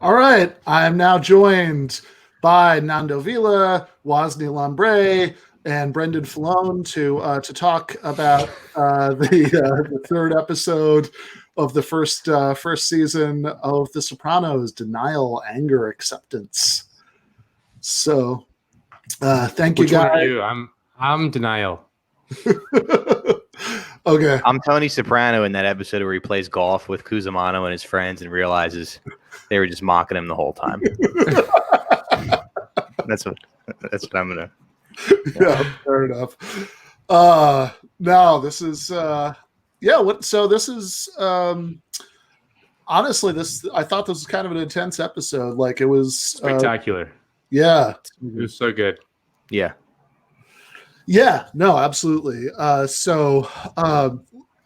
All right, I'm now joined by Nando Villa, Wozni Lambre, and Brendan Fallone to talk about the third episode of the first season of The Sopranos: Denial, Anger, Acceptance. So, thank you, Which one guys. are you? I'm Denial. Okay. I'm Tony Soprano in that episode where he plays golf with Cusimano and his friends and realizes they were just mocking him the whole time. That's what I'm gonna. Yeah, fair enough. No, this is this is honestly, I thought this was kind of an intense episode. Like, it was Spectacular. Yeah. It was so good. Yeah, no, absolutely.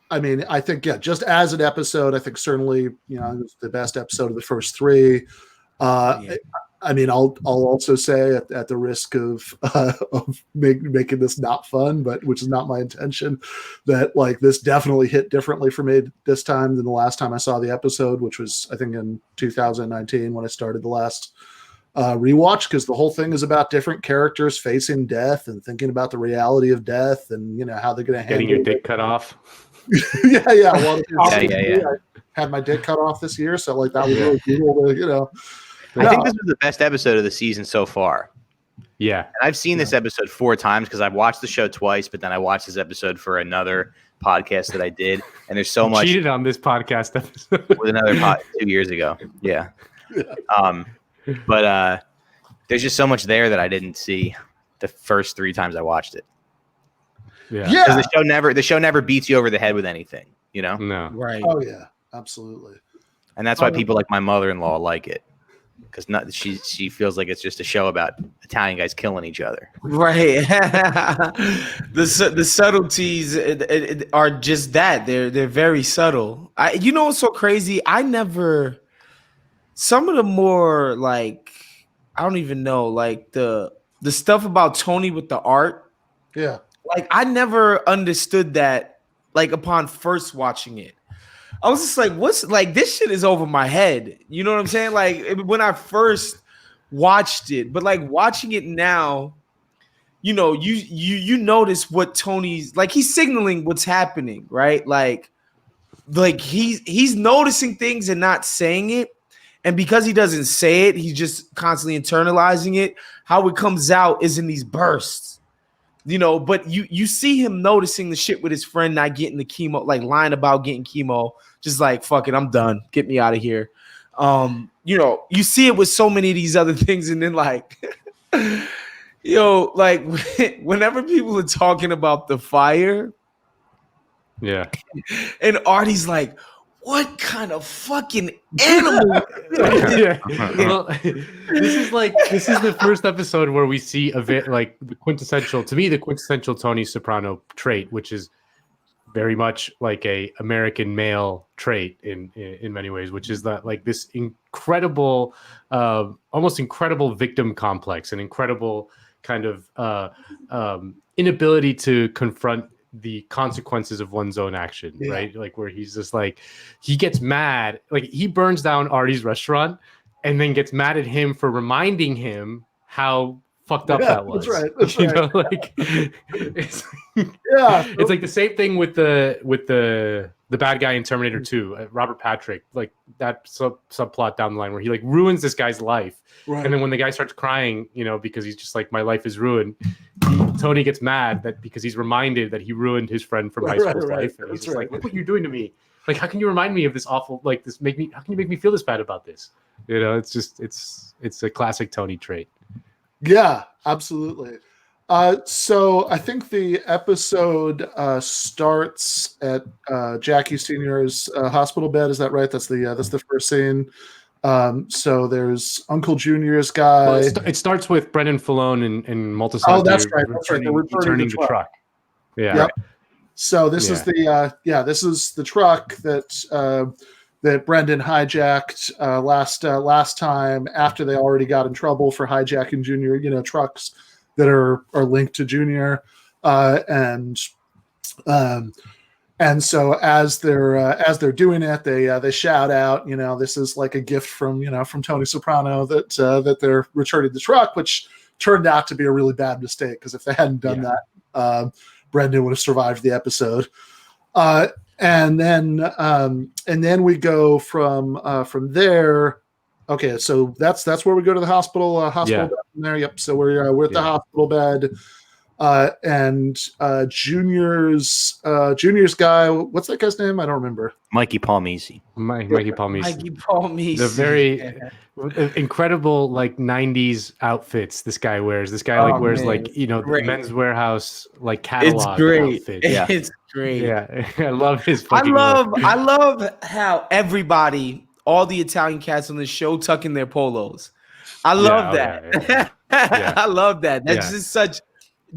I mean, I think, just as an episode, I think certainly, it was the best episode of the first three. I mean, I'll also say at the risk of making this not fun, but which is not my intention, that like this definitely hit differently for me this time than the last time I saw the episode, which was, I think, in 2019 when I started the last rewatch, because the whole thing is about different characters facing death and thinking about the reality of death and how they're going to handle getting your dick cut off. Yeah. Well, I had my dick cut off this year, so like that was really cool. I think this was the best episode of the season so far. Yeah, and I've seen this episode 4 times because I've watched the show twice, but then I watched this episode for another podcast that I did, and there's so much cheated on this podcast episode with another 2 years ago. Yeah. But there's just so much there that I didn't see the first 3 times I watched it. Yeah. Because the show never beats you over the head with anything, No. Right. Oh yeah, absolutely. And that's why people like my mother-in-law like it. Because she feels like it's just a show about Italian guys killing each other. Right. The subtleties are just that. They're very subtle. What's so crazy? Some of the more like, I don't even know, like the stuff about Tony with the art. Yeah. Like, I never understood that, like, upon first watching it. I was just like, this shit is over my head. You know what I'm saying? Like, when I first watched it, but like watching it now, you notice what Tony's like, he's signaling what's happening, right? Like he's noticing things and not saying it. And because he doesn't say it, he's just constantly internalizing it. How it comes out is in these bursts. But you see him noticing the shit with his friend not getting the chemo, like lying about getting chemo, just like, fuck it, I'm done. Get me out of here. You see it with so many of these other things, and then like, like whenever people are talking about the fire, yeah, and Artie's like, what kind of fucking animal? Yeah. Well, this is the first episode where we see the quintessential Tony Soprano trait, which is very much like a American male trait in many ways, which is that like this incredible, almost incredible victim complex, an incredible kind of inability to confront the consequences of one's own action, right? Like, where he's just like, he gets mad, like he burns down Artie's restaurant and then gets mad at him for reminding him how fucked up that was. That's right. Like it's it's like the same thing with the bad guy in Terminator 2, Robert Patrick, like that subplot down the line where he like ruins this guy's life, and then when the guy starts crying, because he's just like, my life is ruined, Tony gets mad that because he's reminded that he ruined his friend from high school's life, and he's just like, look what you're doing to me. Like, how can you remind me of this awful, like this how can you make me feel this bad about this? It's just it's a classic Tony trait. Yeah, absolutely. So I think the episode starts at Jackie Senior's hospital bed. Is that right? That's the first scene. So there's Uncle Junior's guy. Well, it starts with Brendan Fallone and Multisanti. Oh, that's right. That's right. They're returning the truck. Yeah. Yep. So this is the truck that Brendan hijacked last time, after they already got in trouble for hijacking Junior, trucks that are linked to Junior, and And so as they're doing it, they shout out, this is like a gift from Tony Soprano that they're returning the truck, which turned out to be a really bad mistake, because if they hadn't done that, Brendan would have survived the episode. And then we go from there. Okay, so that's where we go to the hospital. Bed from there. Yep. So we're at the hospital bed. And Junior's guy, what's that guy's name? I don't remember. Mikey Palmisi. Mikey Palmisi. Mikey Palmisi. The very incredible 90s outfits this guy wears. This guy wears the Men's Warehouse catalog. It's great. Outfit. It's great. Yeah, I love his. I love how everybody, all the Italian cats on the show, tuck in their polos. I love that. I love that. That's just such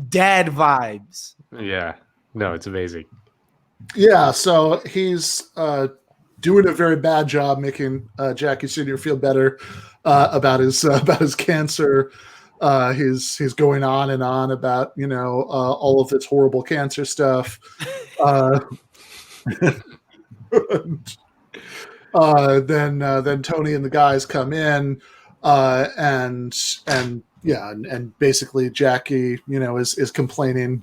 dad vibes. Yeah, no, it's amazing. Yeah, so he's doing a very bad job making Jackie Sr. feel better about his cancer. He's going on and on about all of this horrible cancer stuff. Then Tony and the guys come in, and basically Jackie, is complaining,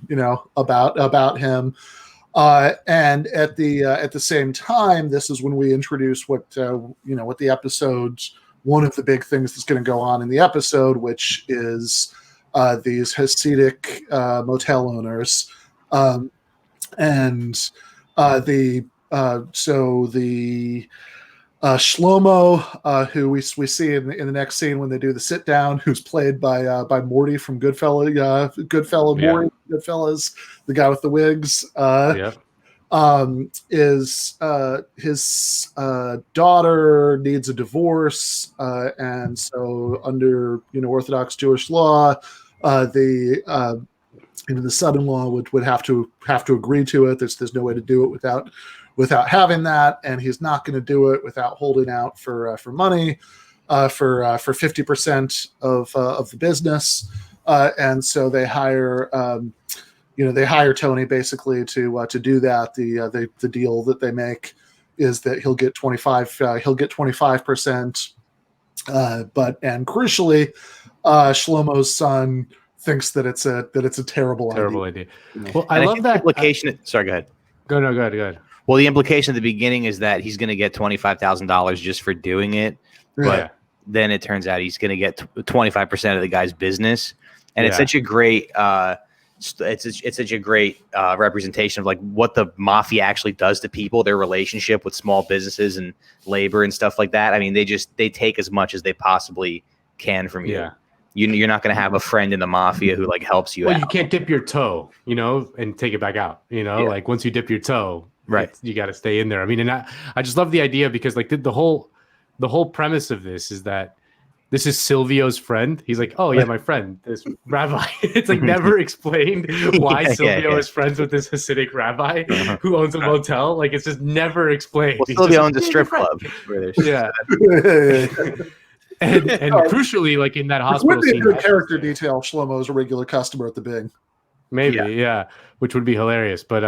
about him. And at the same time, this is when we introduce what the episode's one of the big things that's going to go on in the episode, which is these Hasidic motel owners, Shlomo, who we see in the next scene when they do the sit down, who's played by Morty from Goodfellas, the guy with the wigs. Is his daughter needs a divorce, and so under Orthodox Jewish law, the son-in-law would have to agree to it. There's no way to do it without having that, and he's not going to do it without holding out for money for 50% of the business, and so they hire Tony basically to do that. The deal that they make is that he'll get 25%, and crucially, Shlomo's son thinks that it's a terrible idea. Well, I love that implication. Sorry, go ahead. Go ahead. Well, the implication at the beginning is that he's going to get $25,000 just for doing it, but then it turns out he's going to get 25% of the guy's business, and it's such a great. It's such a great representation of what the mafia actually does to people, their relationship with small businesses and labor and stuff like that. I mean, they take as much as they possibly can from you. Yeah. You're not going to have a friend in the mafia who helps you out. You can't dip your toe, and take it back out. Once you dip your toe, right, you got to stay in there. I mean, and I just love the idea because the whole premise of this is that this is Silvio's friend. He's like, oh yeah, my friend, this rabbi. It's never explained why Silvio is friends with this Hasidic rabbi who owns a motel. It's just never explained. Well, Silvio owns a strip club. Yeah. and crucially, in that hospital scene, it would be a good character detail. Shlomo's a regular customer at the Bing. Maybe, which would be hilarious. But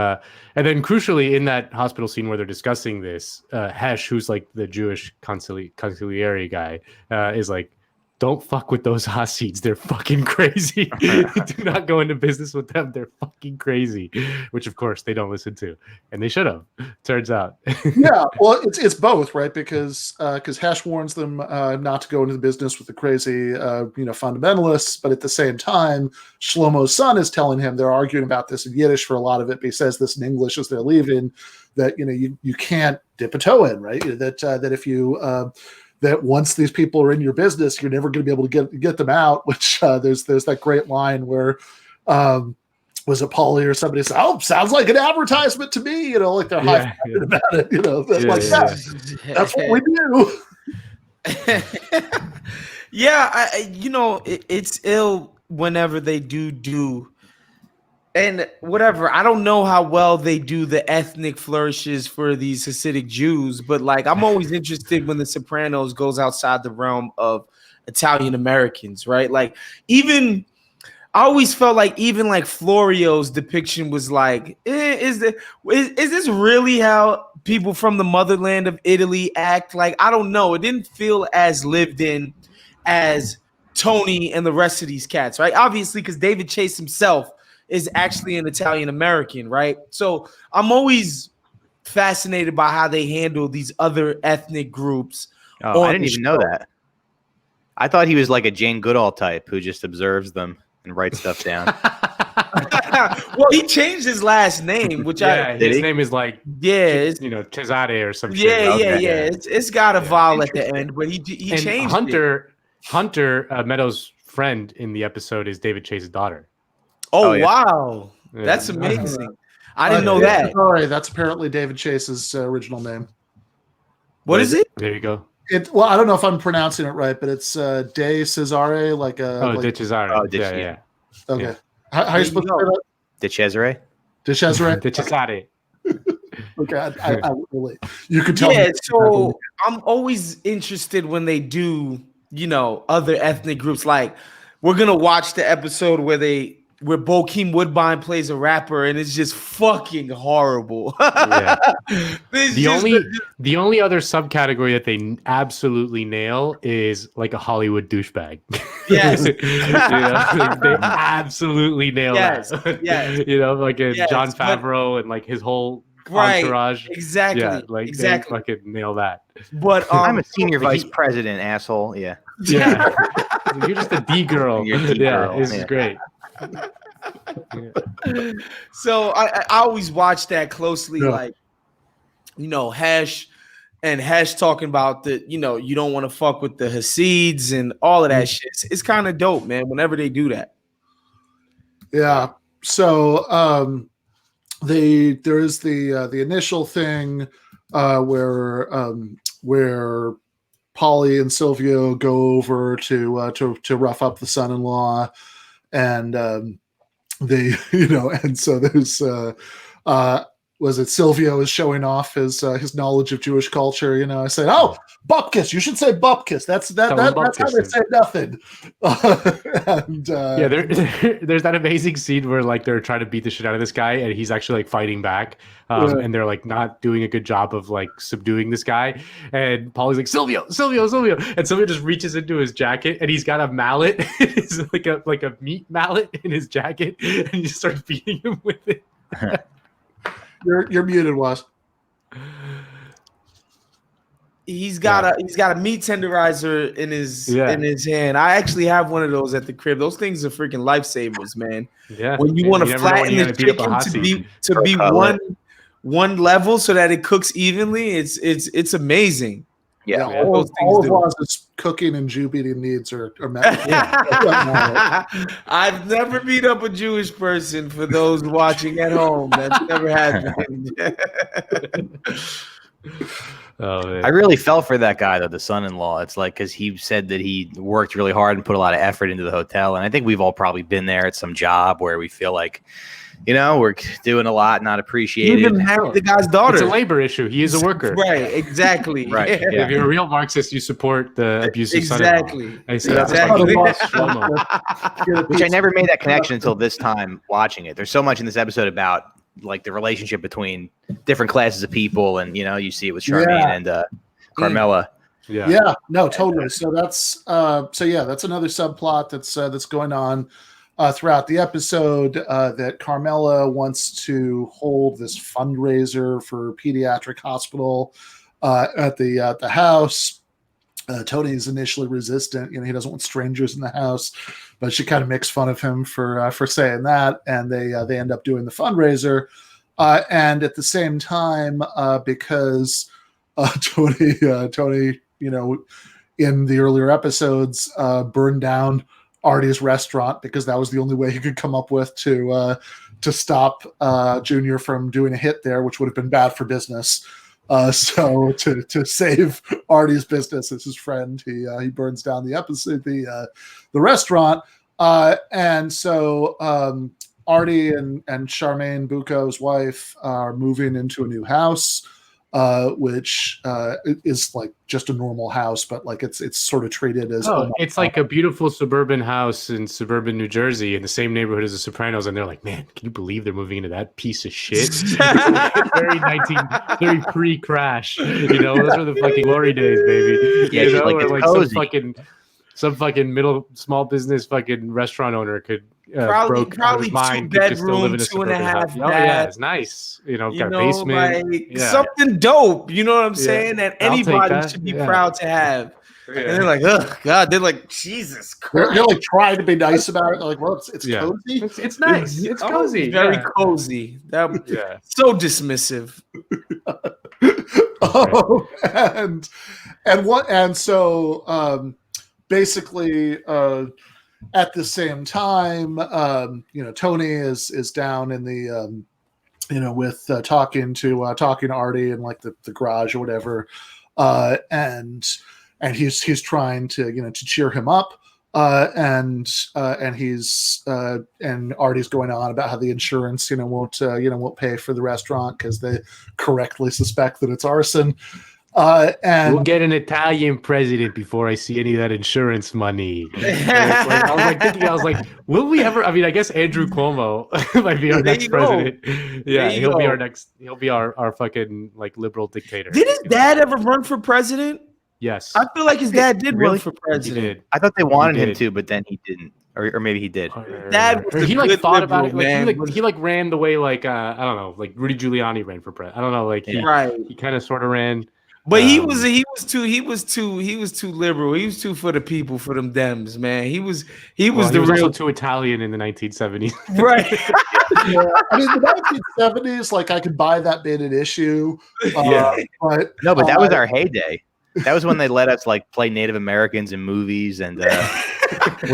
and then crucially in that hospital scene where they're discussing this, Hesh, who's the Jewish consigliere guy, is don't fuck with those Hasids. They're fucking crazy. Do not go into business with them. They're fucking crazy, which of course they don't listen to, and they should have. Turns out. Yeah, well, it's both, right? Because Hesh warns them not to go into the business with the crazy, fundamentalists, but at the same time, Shlomo's son is telling him, they're arguing about this in Yiddish for a lot of it, but he says this in English as they're leaving, that you can't dip a toe in, right? That if you that once these people are in your business, you're never going to be able to get them out. Which there's that great line where was it Paulie or somebody said, "Oh, sounds like an advertisement to me." They're high-fiving about it. That's what we do. It's ill whenever they do. And whatever, I don't know how well they do the ethnic flourishes for these Hasidic Jews, but I'm always interested when The Sopranos goes outside the realm of Italian Americans, right? Even I always felt like even like Florio's depiction was like, is this really how people from the motherland of Italy act? Like, I don't know. It didn't feel as lived in as Tony and the rest of these cats, right? Obviously, because David Chase himself is actually an Italian American, right? So I'm always fascinated by how they handle these other ethnic groups. Oh, I didn't even know that. I thought he was like a Jane Goodall type who just observes them and writes stuff down. Well, he changed his last name, which his name is like Cesare or some shit. Yeah. It's got a vowel at the end, but he changed it. Hunter, Meadows' friend in the episode is David Chase's daughter. Oh yeah. Wow, that's amazing! I didn't know that. Sorry, that's apparently David Chase's original name. What is it? There you go. Well, I don't know if I'm pronouncing it right, but it's De Cesare, like a. Oh, De Cesare. Oh, yeah. Okay. Yeah. How are you supposed to say that? De Cesare. De Cesare. De Cesare. Okay, I really. You could tell. Yeah. So I'm always interested when they do, other ethnic groups. Like we're gonna watch the episode where Bokeem Woodbine plays a rapper, and it's just fucking horrible. Yeah. The only other subcategory that they absolutely nail is like a Hollywood douchebag. Yes. They absolutely nail that. Yes. Like a Jon Favreau and like his whole entourage. Exactly. Yeah, like they fucking nail that. But I'm a senior vice president, asshole. Yeah. Yeah. You're just a D girl. This is great. So I always watch that closely, like Hash talking about the you don't want to fuck with the Hasids and all of that shit. It's kind of dope, man, whenever they do that. Yeah. So there is the initial thing where Polly and Silvio go over to rough up the son-in-law, and and so there's was it Silvio is showing off his knowledge of Jewish culture. I said, "Oh, bupkis! You should say bupkis. That's how they say nothing." There's that amazing scene where like they're trying to beat the shit out of this guy, and he's actually like fighting back, and they're like not doing a good job of like subduing this guy. And Paulie's like, Silvio, and Silvio just reaches into his jacket, and he's got a mallet. It's like a meat mallet in his jacket, and he just starts beating him with it. You're muted, Was. He's got a meat tenderizer in his hand. I actually have one of those at the crib. Those things are freaking lifesavers, man. Yeah. When you want to flatten the chicken to be one level so that it cooks evenly, it's amazing. Yeah, all of Waz's cooking and Jew beating needs are met. Yeah. I've never beat up a Jewish person, for those watching at home. That's never happened. Oh, man. I really fell for that guy, though, the son-in-law. It's like, because he said that he worked really hard and put a lot of effort into the hotel. And I think we've all probably been there at some job where we feel like, we're doing a lot, not appreciated. Even married the guy's daughter. It's a labor issue. He is a worker. Right, exactly. Right. Yeah. If you're a real Marxist, you support the abusive son-in-law. Exactly. Which I never made that connection until this time watching it. There's so much in this episode about like the relationship between different classes of people, and you see it with Charmaine and Carmela. Yeah, no, totally. So that's that's another subplot that's going on throughout the episode, that Carmela wants to hold this fundraiser for pediatric hospital at the house. Tony's initially resistant. He doesn't want strangers in the house, but she kind of makes fun of him for saying that, and they end up doing the fundraiser. And at the same time, because Tony, in the earlier episodes, burned down Artie's restaurant because that was the only way he could come up with to stop Junior from doing a hit there, which would have been bad for business. So to save Artie's business as his friend, he burns down the restaurant, and so Artie and Charmaine Bucco's wife are moving into a new house. which is like just a normal house, but like it's sort of treated as it's like a beautiful suburban house in suburban New Jersey in the same neighborhood as the Sopranos, and they're like, man, can you believe they're moving into that piece of shit? It's very pre-crash, those were the fucking glory days, baby. Yeah, like some fucking middle small business fucking restaurant owner could probably his mind, 2 could just still live bedroom, in a 2.5 suburban house. bath. Oh yeah, it's nice. Got a basement, like something dope. You know what I'm saying? That I'll take anybody that. should be proud to have. And they're like, oh God, they're like, Jesus Christ. They're like trying to be nice about it. They're like, well, it's cozy. It's nice. It's cozy. Very cozy. So dismissive. So basically at the same time, Tony is down in the with talking to Artie in like the garage or whatever, and he's trying to cheer him up, and Artie's going on about how the insurance won't pay for the restaurant because they correctly suspect that it's arson. And we'll get an Italian president before I see any of that insurance money. I was like, will we ever? I mean, I guess Andrew Cuomo might be our next president. Yeah, he'll be our next. He'll be our fucking like liberal dictator. Did his dad ever run for president? Yes, I feel like his dad did run for president. I thought they wanted him to, but then he didn't, or maybe he did. Dad was he like thought about it. Man. He ran the way like I don't know, like Rudy Giuliani ran for president. I don't know, like he kind of sort of ran. But he was too liberal. He was too for the people, for them Dems, man. He was also too Italian in the 1970s. Right. I mean, the 1970s, like I could buy that being an issue. But that was our heyday. That was when they let us like play Native Americans in movies, and we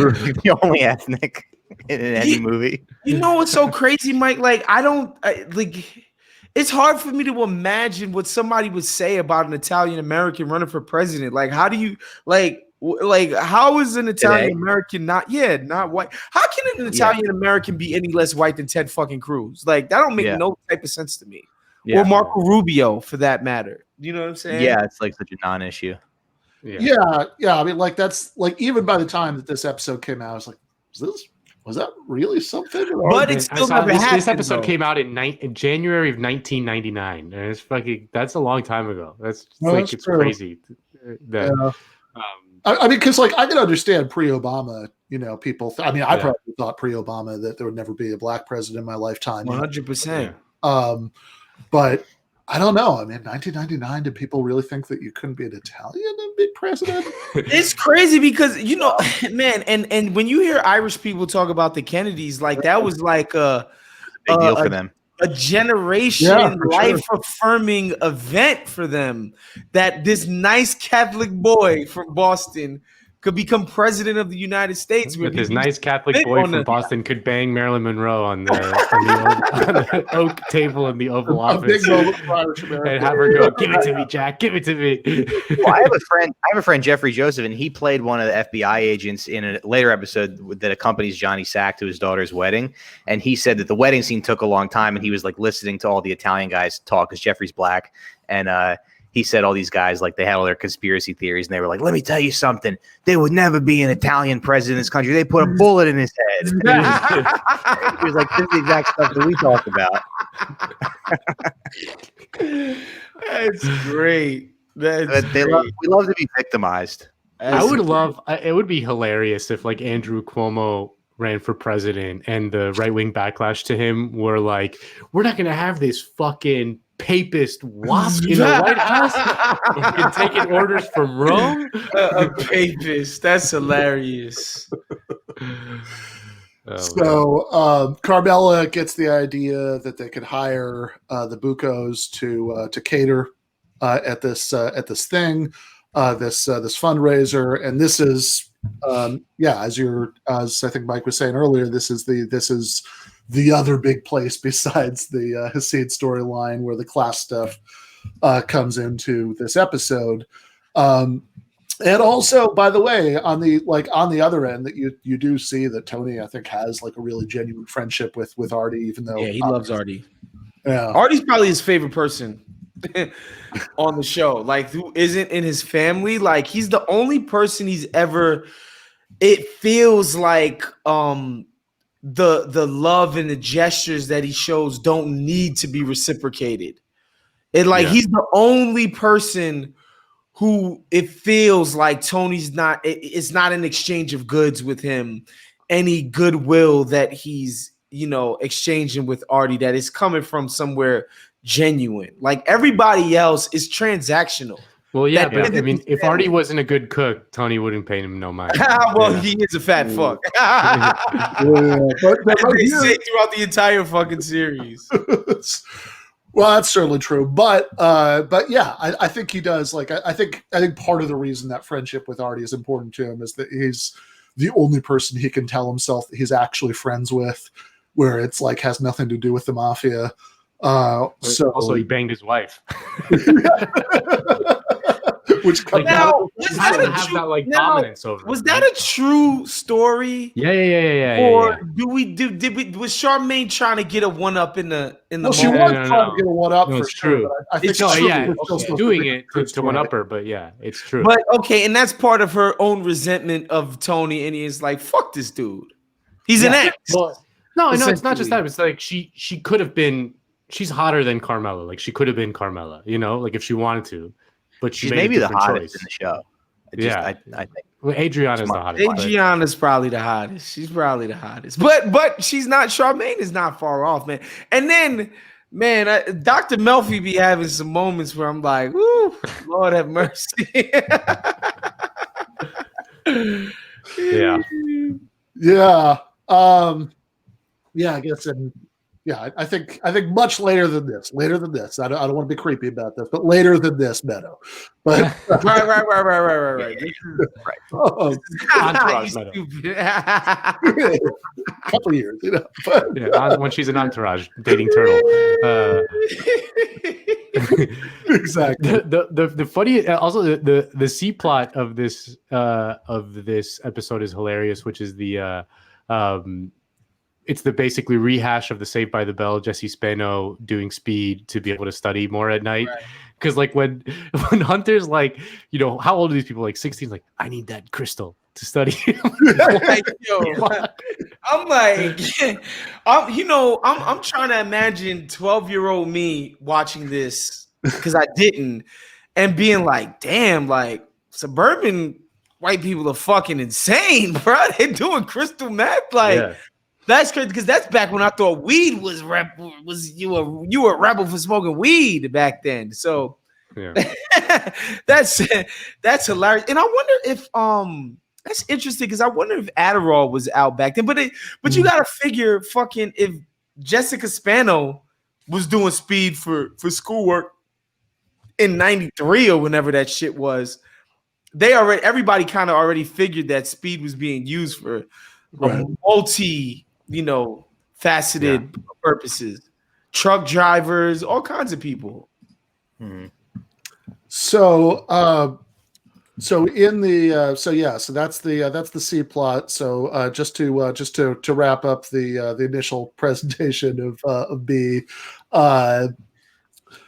were the only ethnic in any movie. You know what's so crazy, Mike? like it's hard for me to imagine what somebody would say about an Italian American running for president. Like, how do you like how is an Italian American not white? How can an Italian American be any less white than Ted fucking Cruz? Like, that don't make no type of sense to me. Yeah. Or Marco Rubio, for that matter. You know what I'm saying? Yeah, it's like such a non-issue. Yeah. I mean, like that's like even by the time that this episode came out, I was like, was that really something? But it's still never happened. This episode came out in January of 1999, and it's fucking that's a long time ago. It's crazy. I mean, because like I can understand pre-Obama, people. I probably thought pre-Obama that there would never be a black president in my lifetime. 100%. But I don't know. I mean, 1999, did people really think that you couldn't be an Italian and be president? It's crazy because, man, and when you hear Irish people talk about the Kennedys, like that was like a big deal for them. A generation life-affirming event for them, that this nice Catholic boy from Boston could become president of the United States. With his nice Catholic boy from Boston could bang Marilyn Monroe on the oak table in the Oval Office and have her go, "Give it to me, Jack. Give it to me." Well, I have a friend, Jeffrey Joseph, and he played one of the FBI agents in a later episode that accompanies Johnny Sack to his daughter's wedding. And he said that the wedding scene took a long time, and he was like listening to all the Italian guys talk because Jeffrey's black, and he said all these guys, like, they had all their conspiracy theories, and they were like, let me tell you something. There would never be an Italian president in this country. They put a bullet in his head. He was like, this is the exact stuff that we talk about. That's great. We love to be victimized. It would be hilarious if, like, Andrew Cuomo ran for president and the right-wing backlash to him were like, we're not going to have this fucking papist wasp in the White House taking orders from Rome. A papist. That's hilarious. Carmela gets the idea that they could hire the Buccos to cater at this thing, this fundraiser, and this is as I think Mike was saying earlier, this is the other big place besides the Hasid storyline where the class stuff comes into this episode. And also, by the way, on the other end, that you do see that Tony, I think, has like a really genuine friendship with Artie, even though he loves Artie. Yeah, Artie's probably his favorite person. on the show, like who isn't in his family. Like he's the only person he's ever. It feels like the love and the gestures that he shows don't need to be reciprocated. It like he's the only person who it feels like Tony's not. It's not an exchange of goods with him. Any goodwill that he's exchanging with Artie that is coming from somewhere genuine. Like everybody else is transactional. Well, yeah, but I mean, if Artie wasn't a good cook, Tony wouldn't pay him no mind. Well, he is a fat fuck. But they say throughout the entire fucking series. Well, that's certainly true, but yeah, I think he does. Like, I think part of the reason that friendship with Artie is important to him is that he's the only person he can tell himself that he's actually friends with, where it's like has nothing to do with the mafia. So also, he banged his wife. Which now, was that a have true, that like now, dominance over was him, that right? a true story? Yeah. Or was Charmaine trying to get a one up in the Well, she was trying to get a one up for it's sure. true. But I think It's she's doing it to one up her, but yeah, it's true. But okay, and that's part of her own resentment of Tony, and he is like, "Fuck this dude, he's an ex." Well, no, it's not just that. It's like she could have been. She's hotter than Carmela. Like she could have been Carmela, like if she wanted to. But she's maybe the hottest in the show. I think. Well, Adriana's the hottest. Adriana's probably the hottest. She's probably the hottest. But she's not. Charmaine is not far off, man. And then, man, Dr. Melfi be having some moments where I'm like, "Woo, Lord have mercy." Yeah. Yeah. I guess. I think much later than this. I don't want to be creepy about this, but later than this, Meadow. But right. Entourage Meadow. Couple years, But, when she's an entourage dating Turtle. Exactly. The funny also the C plot of this episode is hilarious, which is it's the basically rehash of the Saved by the Bell, Jesse Spano doing speed to be able to study more at night. Because like when Hunter's like, how old are these people? Like 16, like, I need that crystal to study. I'm like, I'm trying to imagine 12-year-old me watching this because I didn't, and being like, damn, like suburban white people are fucking insane, bro. They're doing crystal meth, like. Yeah. That's crazy because that's back when I thought weed was you were a rebel for smoking weed back then. So that's hilarious. And I wonder if that's interesting because I wonder if Adderall was out back then. But you gotta figure fucking if Jessica Spano was doing speed for schoolwork in '93 or whenever that shit was, everybody kind of already figured that speed was being used for multi faceted purposes, truck drivers, all kinds of people. Mm-hmm. So in the so that's the C plot. So just to wrap up the initial presentation of B.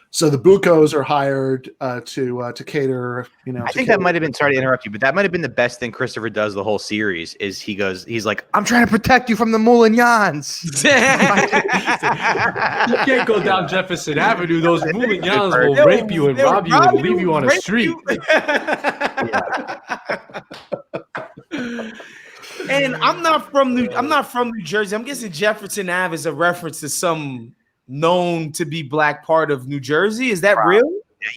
So the Buccos are hired to cater. I think that might have been. Sorry to interrupt you, but that might have been the best thing Christopher does the whole series. Is he's like, I'm trying to protect you from the Moulignans. You can't go down Jefferson Avenue. Those Moulignans will rape you and rob you and leave you on a street. And I'm not from New Jersey. I'm guessing Jefferson Ave is a reference to some known to be black part of New Jersey. Is that real?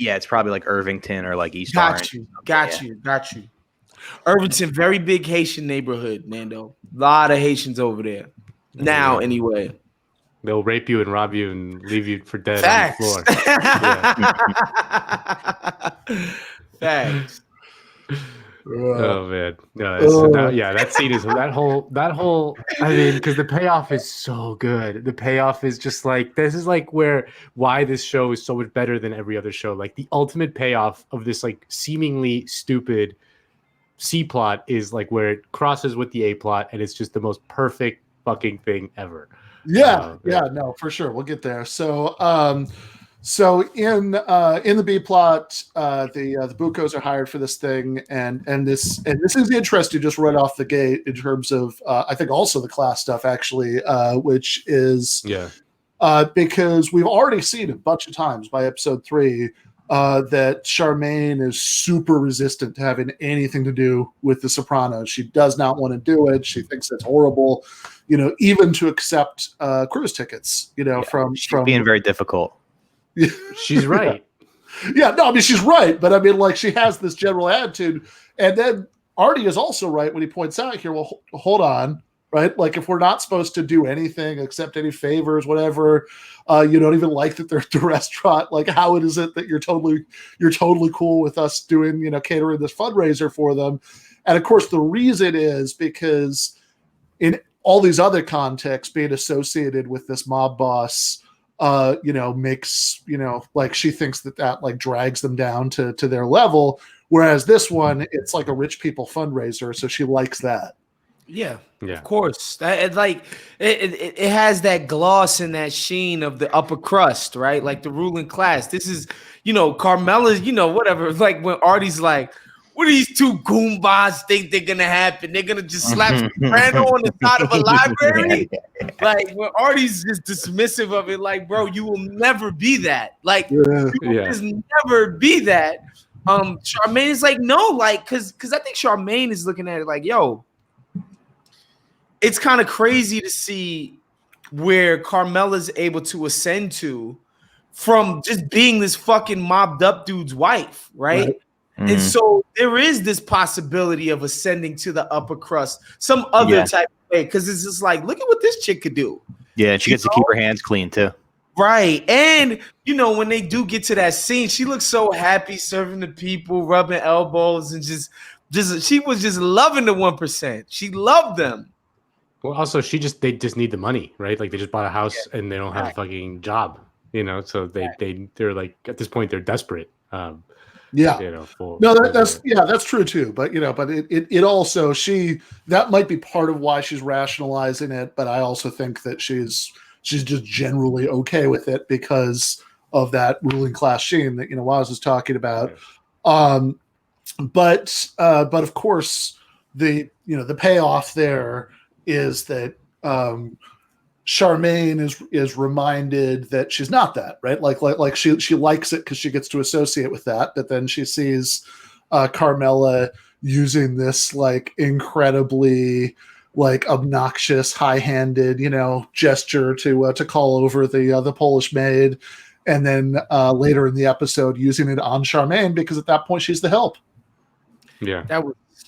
Yeah, it's probably like Irvington or like East Orange. Got you. Irvington, very big Haitian neighborhood, Nando. A lot of Haitians over there. Now, anyway. They'll rape you and rob you and leave you for dead Facts. on the floor. Facts. Oh man, that scene is that whole. I mean, because the payoff is so good. The payoff is just like this is like why this show is so much better than every other show. Like the ultimate payoff of this like seemingly stupid C plot is like where it crosses with the A plot, and it's just the most perfect fucking thing ever. No, for sure. We'll get there. So So in the B plot, the Bucos are hired for this thing, and this is interesting just right off the gate in terms of I think also the class stuff actually, which is because we've already seen a bunch of times by episode 3 that Charmaine is super resistant to having anything to do with the Sopranos. She does not want to do it. She thinks it's horrible, even to accept cruise tickets, from being very difficult. She's right. Yeah, no, I mean, she's right. But I mean, like, she has this general attitude. And then Artie is also right when he points out here, well, hold on, right? Like, if we're not supposed to do anything, accept any favors, whatever, you don't even like that they're at the restaurant. Like, how is it that you're totally cool with us doing, catering this fundraiser for them? And of course, the reason is because in all these other contexts, being associated with this mob boss, makes, like, she thinks that like drags them down to their level. Whereas this one, it's like a rich people fundraiser. So she likes that. Yeah, of course. That it has that gloss and that sheen of the upper crust, right? Like the ruling class. This is, Carmela's, whatever. Like when Artie's like, what do these two goombas think they're gonna happen? They're gonna just slap Soprano on the side of a library? Like when Artie's just dismissive of it, like, bro, you will never be that. Like, you will just never be that. Charmaine is like, no, like, cause I think Charmaine is looking at it like, yo, it's kind of crazy to see where Carmela's able to ascend to from just being this fucking mobbed up dude's wife, right? And so there is this possibility of ascending to the upper crust some other type of way, because it's just like, look at what this chick could do. Yeah, she gets to keep her hands clean too. Right. And, when they do get to that scene, she looks so happy serving the people, rubbing elbows, and just she was just loving the 1%. She loved them. Well, also, they just need the money, right? Like, they just bought a house and they don't have a fucking job, so they're like, at this point, they're desperate. That's true too. But but it also, that might be part of why she's rationalizing it. But I also think that she's just generally okay with it because of that ruling class sheen that Waz was talking about. But of course the payoff there is that Charmaine is reminded that she's not that, right? Like she likes it because she gets to associate with that, but then she sees Carmela using this like incredibly like obnoxious, high-handed, gesture to call over the Polish maid, and then later in the episode using it on Charmaine because at that point she's the help. Yeah,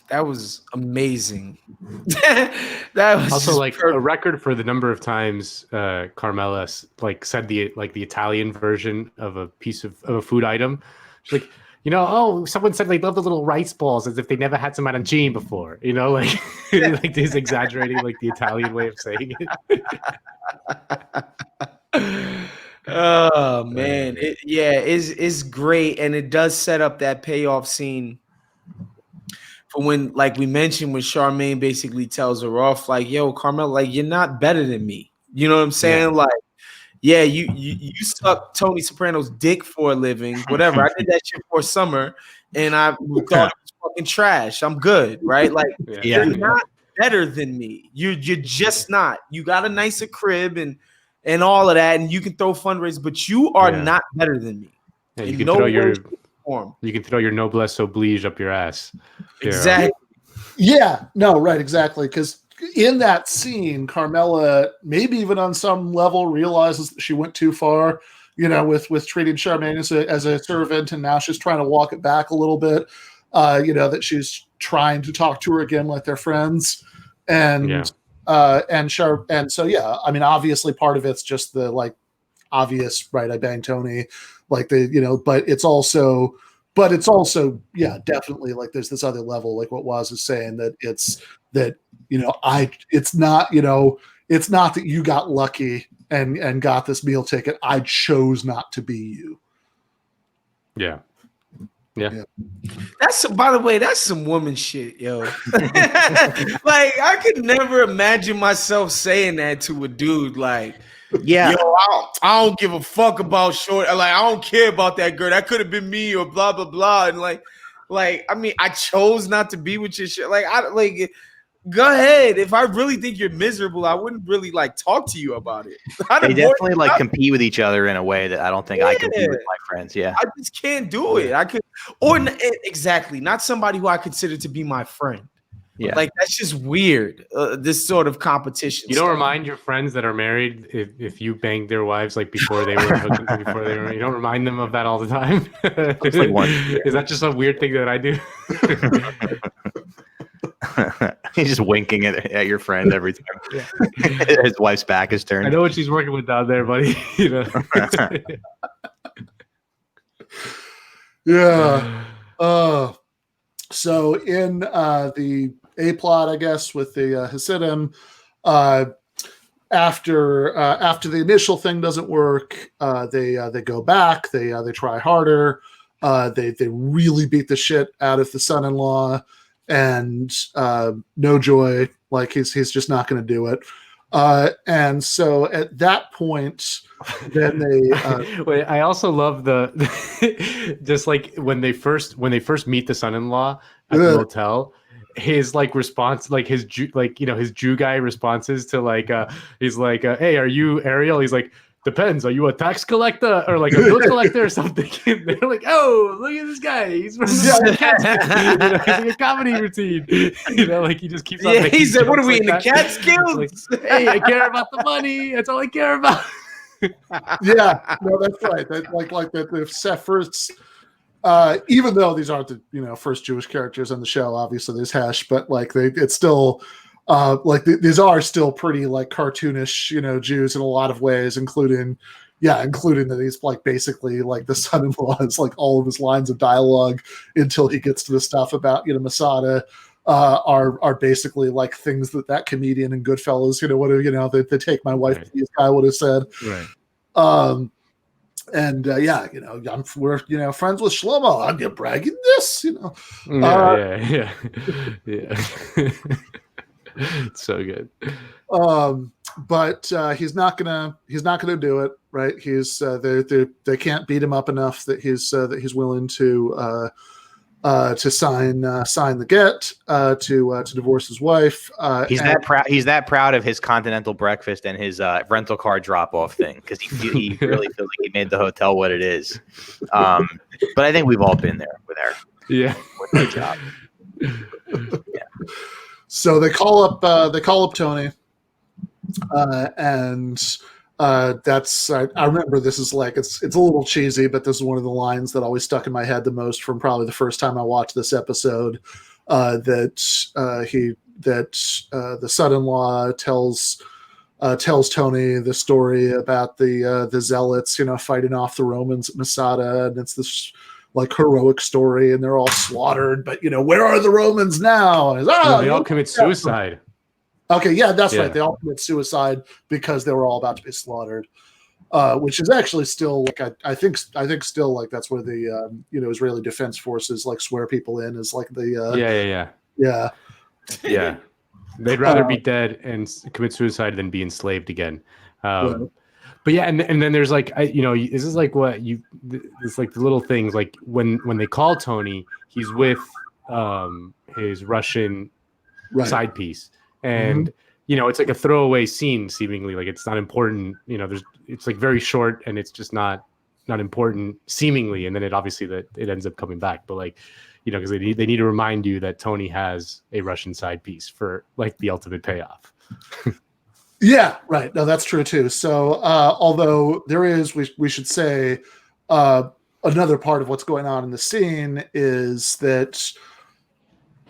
that was amazing. That was also like perfect. A record for the number of times Carmela like said the Italian version of a piece of a food item. She's like, someone said they love the little rice balls as if they never had some arancini before. Like like he's exaggerating like the Italian way of saying it. Oh man, it's great, and it does set up that payoff scene. For when, like we mentioned, when Charmaine basically tells her off, like, yo, Carmela, like, you're not better than me. You know what I'm saying? Yeah. Like, you suck Tony Soprano's dick for a living, whatever. I did that shit for a summer, and I thought it was fucking trash. I'm good, right? Like, you're not better than me. You're just not. You got a nicer crib and all of that, and you can throw fundraisers, but you are not better than me. Yeah, you can throw your noblesse oblige up your ass. Exactly. Yeah, no, right, exactly. Because in that scene, Carmela, maybe even on some level, realizes that she went too far, with treating Charmaine as a servant, and now she's trying to walk it back a little bit. That she's trying to talk to her again like they're friends, and so I mean, obviously, part of it's just the like obvious, right? I banged Tony, like but it's also, definitely like there's this other level, like what Waz is saying, that it's that, it's not that you got lucky and got this meal ticket. I chose not to be you. Yeah. That's, by the way, that's some woman shit, yo. Like, I could never imagine myself saying that to a dude. Like, Yeah. Yo, I don't give a fuck about short. Like, I don't care about that girl. That could have been me or blah blah blah. And like, I mean, I chose not to be with your shit. Like, go ahead. If I really think you're miserable, I wouldn't really like talk to you about it. They definitely like compete with each other in a way that I don't think I compete with my friends. Yeah, I just can't do it. I could, exactly, not somebody who I consider to be my friend. Yeah, like that's just weird. This sort of competition. You don't remind your friends that are married if you banged their wives like before they were hooking, you don't remind them of that all the time. Is that just a weird thing that I do? He's just winking at your friend every time. Yeah. His wife's back is turned. I know what she's working with down there, buddy. You know. Yeah. So in the A plot, I guess, with the Hasidim, after the initial thing doesn't work, they go back. They try harder. They really beat the shit out of the son-in-law, and no joy. Like he's just not going to do it. And so at that point, then they. Wait, I also love the just like when they first meet the son-in-law at the motel. His like response, like his Jew guy responses to like he's like, hey, are you Ariel? He's like, depends. Are you a tax collector or like a bill collector or something? And they're like, oh, look at this guy. He's from the Catskills. He's like a comedy routine. Like he just keeps on. Yeah, he said, "What are we in the Catskills?" Like, hey, I care about the money. That's all I care about. Yeah, no, that's right. That like that the first. Even though these aren't the first Jewish characters on the show, obviously there's Hesh, but like it's still these are still pretty like cartoonish Jews in a lot of ways, including that he's like basically like the son-in-law is like all of his lines of dialogue until he gets to the stuff about Masada are basically like things that comedian in Goodfellas they take my wife. This guy would have said right. And we're friends with Shlomo. I'm bragging this, Yeah. It's so good. But he's not gonna do it, right? He's they can't beat him up enough that he's willing to sign the get to divorce his wife. He's that proud of his continental breakfast and his rental car drop off thing because he really feels like he made the hotel what it is. But I think we've all been there with our with the job. Yeah. So they call up Tony, and that's I remember this is like it's a little cheesy, but this is one of the lines that always stuck in my head the most from probably the first time I watched this episode. That the son-in-law tells Tony the story about the zealots, fighting off the Romans at Masada, and it's this like heroic story, and they're all slaughtered. But where are the Romans now? And they all commit suicide. Okay, yeah, that's right. They all commit suicide because they were all about to be slaughtered, which is actually still like I think still like that's where the Israeli Defense Forces like swear people in is like the yeah. They'd rather be dead and commit suicide than be enslaved again. But yeah, and then there's like this is like what it's like the little things like when they call Tony, he's with his Russian side piece. And it's like a throwaway scene, seemingly like it's not important. It's like very short, and it's just not important, seemingly. And then it obviously that it ends up coming back, but like because they need to remind you that Tony has a Russian side piece for like the ultimate payoff. Yeah, right. No, that's true too. So although there is, we should say another part of what's going on in the scene is that.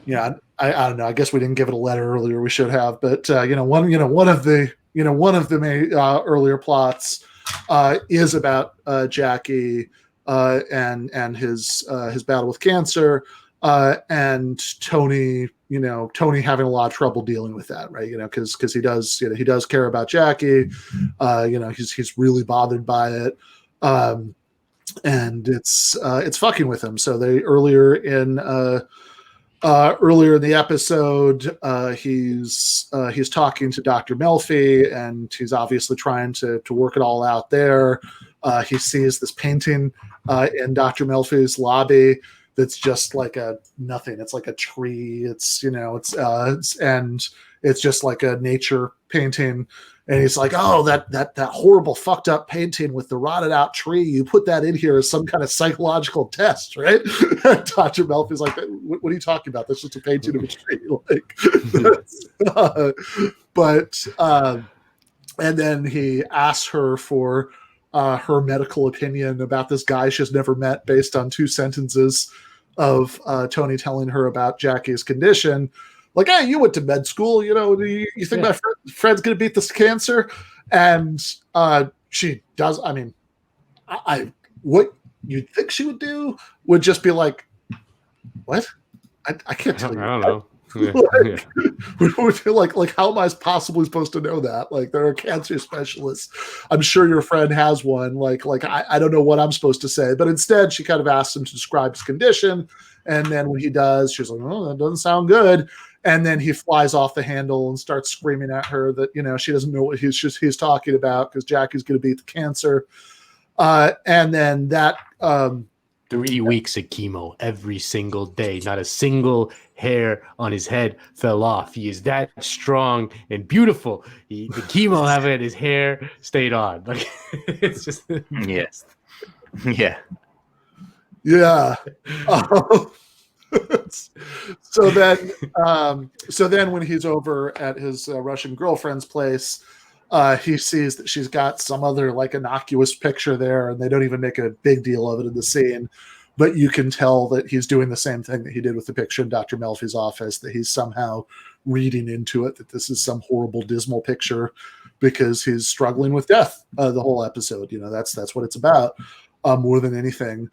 Yeah, I don't know. I guess we didn't give it a letter earlier. We should have, but one of the main earlier plots is about Jackie and his battle with cancer, and Tony. Tony having a lot of trouble dealing with that, right? Because he does care about Jackie. He's really bothered by it, and it's fucking with him. So they earlier in earlier in the episode, he's talking to Dr. Melfi, and he's obviously trying to work it all out there. He sees this painting in Dr. Melfi's lobby that's just like a nothing. It's like a tree. It's and it's just like a nature painting. And he's like, oh, that horrible fucked up painting with the rotted out tree. You put that in here as some kind of psychological test, right? Dr. Melfi's like, what are you talking about? That's just a painting of a tree. And then he asks her for her medical opinion about this guy she's never met based on 2 sentences of Tony telling her about Jackie's condition. Like, hey, you went to med school, you think my friend's going to beat this cancer? And she does. I mean, what you'd think she would do would just be like, what? I can't tell you. I don't know. Like, how am I possibly supposed to know that? Like, there are cancer specialists. I'm sure your friend has one. Like I don't know what I'm supposed to say. But instead, she kind of asks him to describe his condition. And then when he does, she's like, oh, that doesn't sound good. And then he flies off the handle and starts screaming at her that, she doesn't know what he's talking about because Jackie's going to beat the cancer. And then that 3 weeks of chemo every single day. Not a single hair on his head fell off. He is that strong and beautiful. The chemo happened, his hair stayed on. Like, it's just yes. Yeah. Yeah. So then when he's over at his Russian girlfriend's place, he sees that she's got some other like innocuous picture there, and they don't even make a big deal of it in the scene. But you can tell that he's doing the same thing that he did with the picture in Dr. Melfi's office, that he's somehow reading into it that this is some horrible, dismal picture because he's struggling with death the whole episode. That's what it's about more than anything.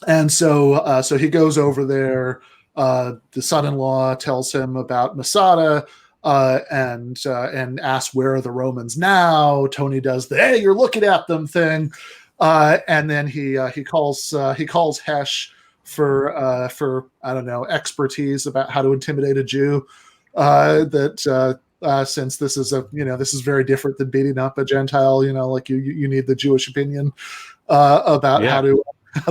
And so he goes over there. The son-in-law tells him about Masada and asks where are the Romans now. Tony does the "hey, you're looking at them" thing, and then he calls Hesh for I don't know, expertise about how to intimidate a Jew. Since this is this is very different than beating up a Gentile. Like you need the Jewish opinion about how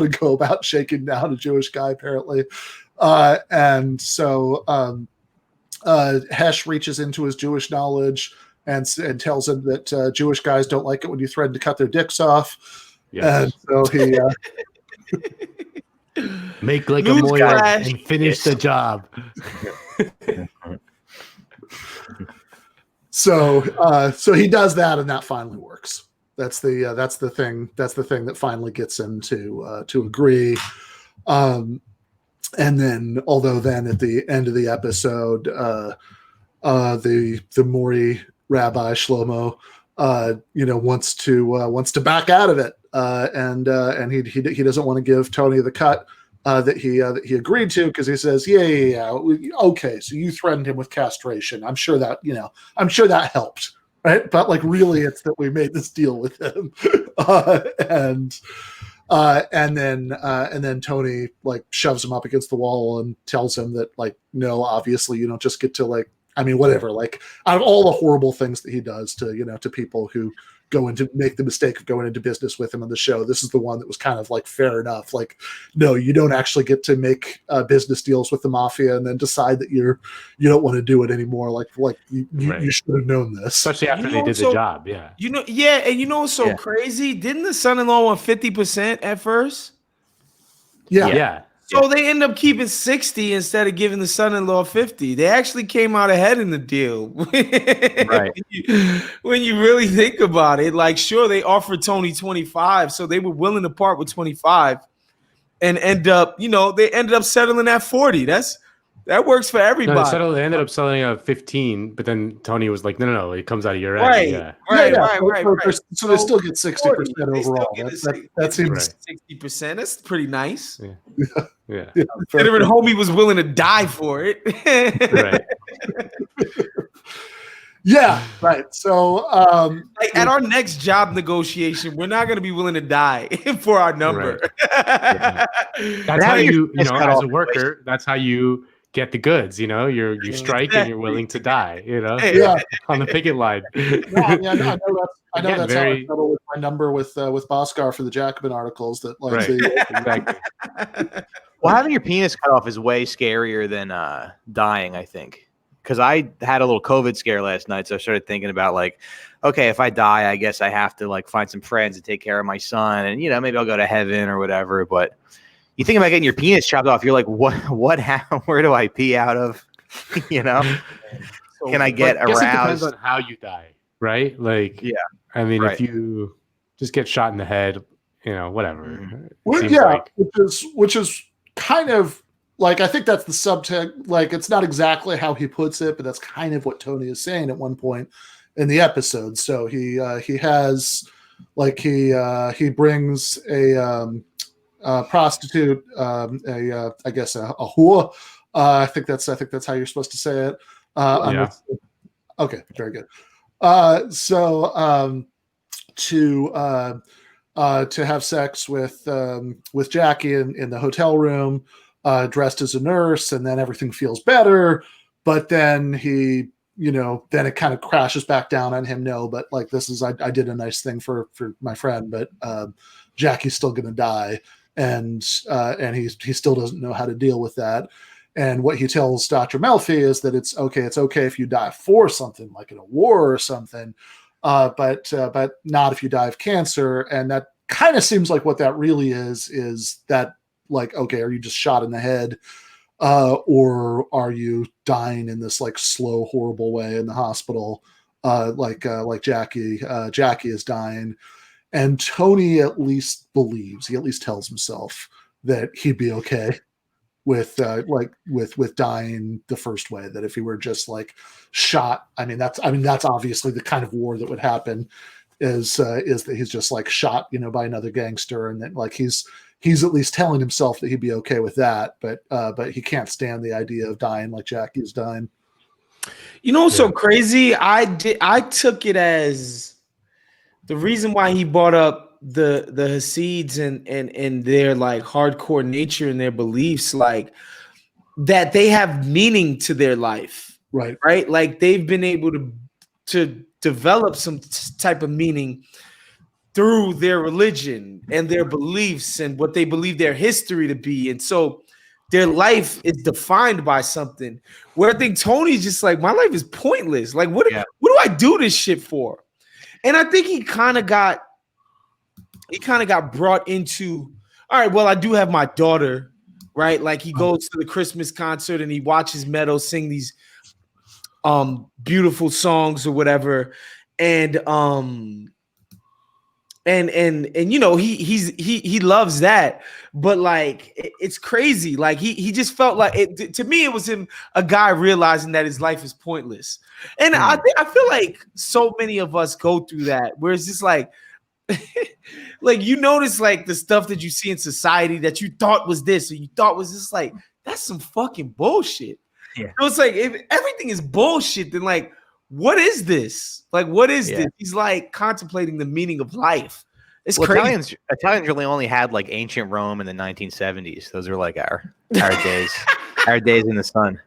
to go about shaking down a Jewish guy, apparently. And so Hesh reaches into his Jewish knowledge and tells him that Jewish guys don't like it when you threaten to cut their dicks off. Yes. And so he make like a moil and finish the job. So he does that, and that finally works. That's the thing that finally gets him to agree. And then, although then at the end of the episode, the Maury Rabbi Shlomo, wants to back out of it, and he doesn't want to give Tony the cut that he agreed to, because he says, yeah, okay, so you threatened him with castration. I'm sure that helped. Right, but like really, it's that we made this deal with him, and then Tony like shoves him up against the wall and tells him that like, no, obviously you don't just get to like, I mean, whatever, like out of all the horrible things that he does to people who go into make the mistake of going into business with him on the show, this is the one that was kind of like fair enough. Like, no, you don't actually get to make business deals with the mafia and then decide that you don't want to do it anymore. Like you should have known this, especially after they did the job. Yeah, and what's so crazy? Didn't the son-in-law want 50% at first? Yeah. So they end up keeping 60 instead of giving the son-in-law 50. They actually came out ahead in the deal. Right. When you really think about it, like, sure, they offered Tony 25, so they were willing to part with 25 and they ended up settling at 40. That works for everybody. No, they ended up selling at 15, but then Tony was like, no, it comes out of your end. Right. So they still get 60% overall. That seems 60%. That's pretty nice. Yeah. Considering homie was willing to die for it. Right. Yeah, right. So, Like at our next job negotiation, we're not going to be willing to die for our number. Right. That's how you know, as a worker, that's how you get the goods. You know, you strike and you're willing to die. You know, yeah. on the picket line. No, I mean, I know Again, that's how I settled with my number with Boscar for the Jacobin articles. That like, exactly. Well, having your penis cut off is way scarier than dying, I think. Because I had a little COVID scare last night, so I started thinking about like, okay, if I die, I guess I have to like find some friends to take care of my son, and maybe I'll go to heaven or whatever. But you think about getting your penis chopped off, you're like, what? How? Where do I pee out of? Can I get I guess aroused? it depends on how you die, right? Like, yeah, I mean, right. if you just get shot in the head, whatever. Mm-hmm. well, Seems yeah, like, which is kind of like, I think that's the subtext. Like, it's not exactly how he puts it, but that's kind of what Tony is saying at one point in the episode. So he has like he brings a prostitute, I guess a whore. I think that's how you're supposed to say it. yeah. Okay, very good. So to have sex with Jackie in the hotel room, dressed as a nurse, and then everything feels better, but then he, then it kind of crashes back down on him. No, but like, this is, I did a nice thing for my friend, but Jackie's still gonna die, and he still doesn't know how to deal with that. And what he tells Dr. Melfi is that it's okay if you die for something, like in a war or something, but not if you die of cancer. And that kind of seems like what that really is that, like, okay, are you just shot in the head, or are you dying in this like slow, horrible way in the hospital, like Jackie is dying? And Tony at least believes, he at least tells himself that he'd be okay with dying the first way, that if he were just like shot, that's obviously the kind of war that would happen, is that he's just like shot, by another gangster, and that like he's at least telling himself that he'd be okay with that, but he can't stand the idea of dying like Jackie's dying. What's so crazy? I took it as the reason why he brought up the Hasids and their like hardcore nature and their beliefs, like that they have meaning to their life, right? Like they've been able to develop some type of meaning through their religion and their beliefs and what they believe their history to be, and so their life is defined by something. Where I think Tony's just like, my life is pointless. Like, what do I do this shit for? And I think he kind of got brought into, all right, well, I do have my daughter, right? Like he goes to the Christmas concert and he watches Meadow sing these beautiful songs or whatever. And he loves that, but like it's crazy. Like he just felt like it. To me, it was him, a guy realizing that his life is pointless. And I feel like so many of us go through that, where it's just like, like you notice like the stuff that you see in society that you thought was this, or you thought was just like, that's some fucking bullshit. Yeah. So it's like, if everything is bullshit, then like, what is this? Like, what is this? He's like contemplating the meaning of life. It's crazy. Italians really only had like ancient Rome in the 1970s. Those are like our days, our days in the sun.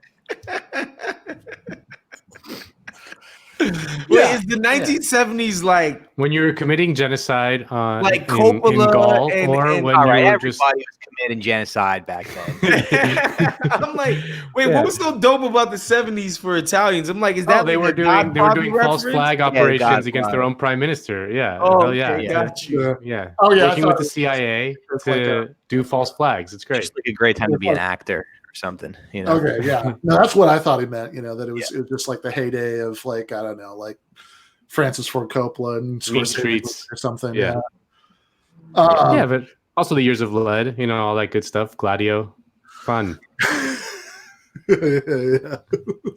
Wait, is the 1970s like when you were committing genocide on like Coppola in Gaul, and or when all right, you were everybody just was committing genocide back then? I'm like, wait, what was so dope about the 70s for Italians? I'm like, is that they were doing false flag operations against their own prime minister? Yeah. Oh, hell yeah. okay, got you. Yeah. Oh yeah. Working with the CIA to do false flags. It's great. Just like a great time to be an actor or something, Okay, yeah. No, that's what I thought he meant, that it was just like the heyday of like, I don't know, like Francis Ford Coppola and Mean Streets or something. Yeah. But also the Years of Lead, all that good stuff. Gladio. Fun. yeah.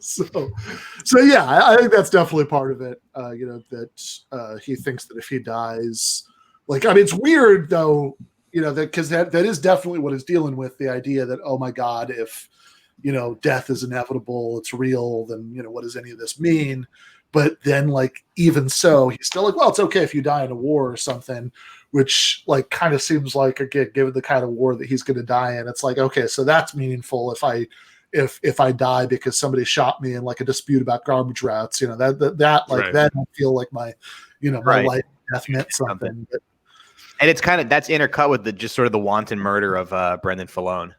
So yeah, I think that's definitely part of it. That he thinks that if he dies, like, it's weird though, that because that is definitely what he's dealing with, the idea that, oh my God, if death is inevitable, it's real, then what does any of this mean? But then, like, even so, he's still like, well, it's okay if you die in a war or something, which, like, kind of seems like, again, given the kind of war that he's going to die in, it's like, okay, so that's meaningful if I die because somebody shot me in, like, a dispute about garbage routes, that Right. that I feel like my my Right. life and death meant something. But, And it's that's intercut with the just sort of the wanton murder of Brendan Filone.